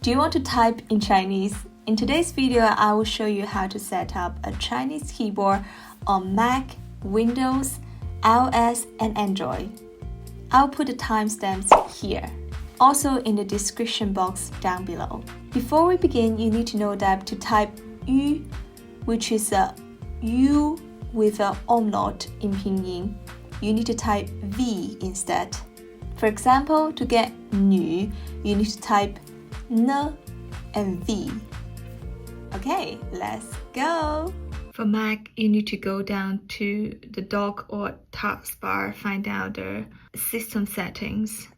Do you want to type in Chinese? In today's video, I will show you how to set up a Chinese keyboard on Mac, Windows, iOS, and Android. I'll put the timestamps here, also in the description box down below. Before we begin, you need to know that to type yu, which is a U with an umlaut in pinyin, you need to type V instead. For example, to get nu, you need to type N and V. Okay, let's go! For Mac, you need to go down to the dock or taskbar, find out the system settings,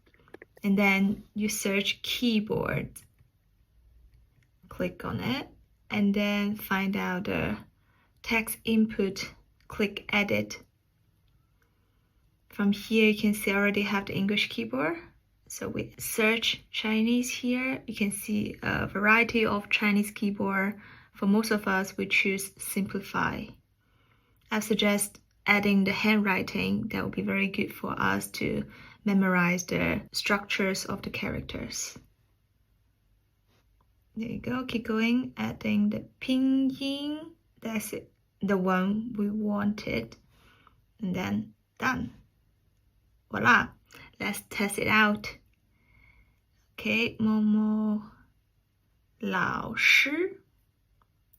and then you search keyboard. Click on it, and then find out the text input, click edit. From here, you can see I already have the English keyboard. So we search Chinese here. You can see a variety of Chinese keyboard. For most of us, we choose Simplify. I suggest adding the handwriting. That would be very good for us to memorize the structures of the characters. There you go, keep going, adding the pinyin. That's it, the one we wanted. And then done. Voila, let's test it out. Okay, Momo 老师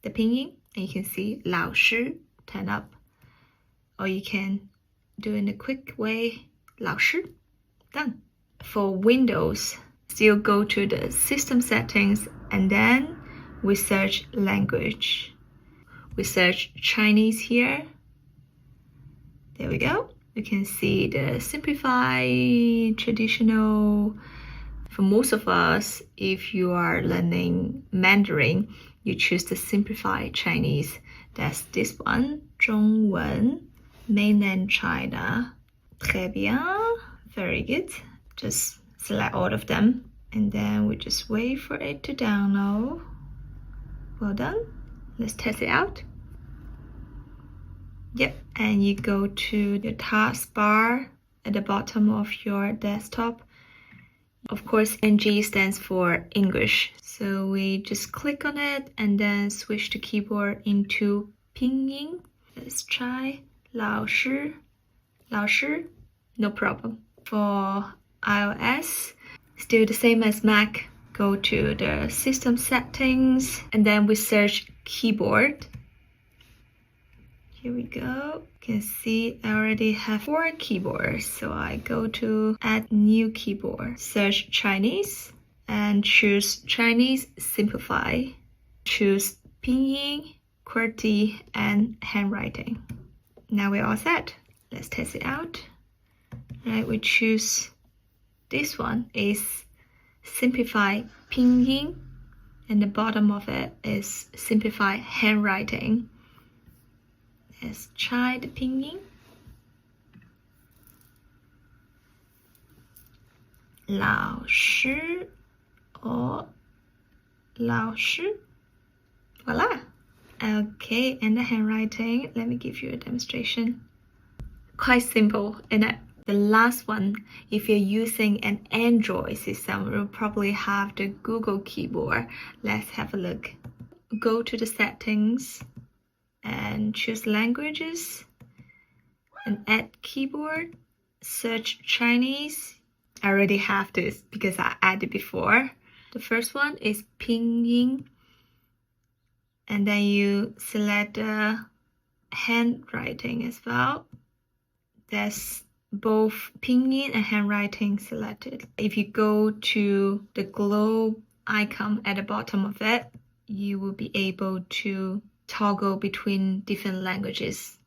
the pinyin, and you can see 老师 turn up, or you can do in a quick way 老师 done. For Windows, still go to the system settings, and then we search language. We search Chinese here. There we go. You can see the simplify, traditional. For most of us, if you are learning Mandarin, you choose the simplify Chinese. That's this one, 中文, mainland China. Très bien, very good. Just select all of them, and then we just wait for it to download. Well done. Let's test it out. Yep, and you go to your taskbar at the bottom of your desktop. Of course, NG stands for English. So we just click on it and then switch the keyboard into pinyin. Let's try 老师, 老师, no problem. For iOS, still the same as Mac. Go to the system settings and then we search keyboard. Here we go. You can see I already have 4 keyboards. So I go to add new keyboard. Search Chinese and choose Chinese Simplify. Choose pinyin, QWERTY, and handwriting. Now we're all set. Let's test it out. Right, we choose this one is Simplify pinyin, and the bottom of it is Simplify handwriting. Let's try the pinyin. 老师 or 老师. Voila. Okay, and the handwriting, let me give you a demonstration. Quite simple, and the last one, if you're using an Android system, you'll probably have the Google keyboard. Let's have a look. Go to the settings and choose languages and add keyboard. Search Chinese. I already have this because I added before. The first one is pinyin, and then you select the handwriting as well. That's both pinyin and handwriting selected. If you go to the globe icon at the bottom of it, you will be able to toggle between different languages.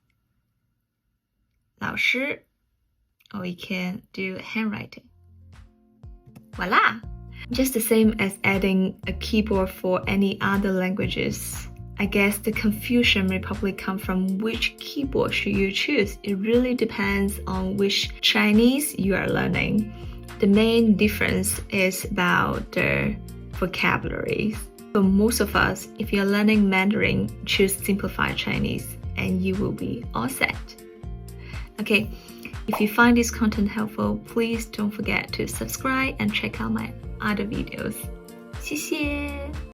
老师, or you can do handwriting. Voila! Just the same as adding a keyboard for any other languages. I guess the confusion may probably come from which keyboard should you choose. It really depends on which Chinese you are learning. The main difference is about the vocabularies. For most of us, if you're learning Mandarin, choose Simplify Chinese and you will be all set. Okay, if you find this content helpful, please don't forget to subscribe and check out my other videos. 谢谢。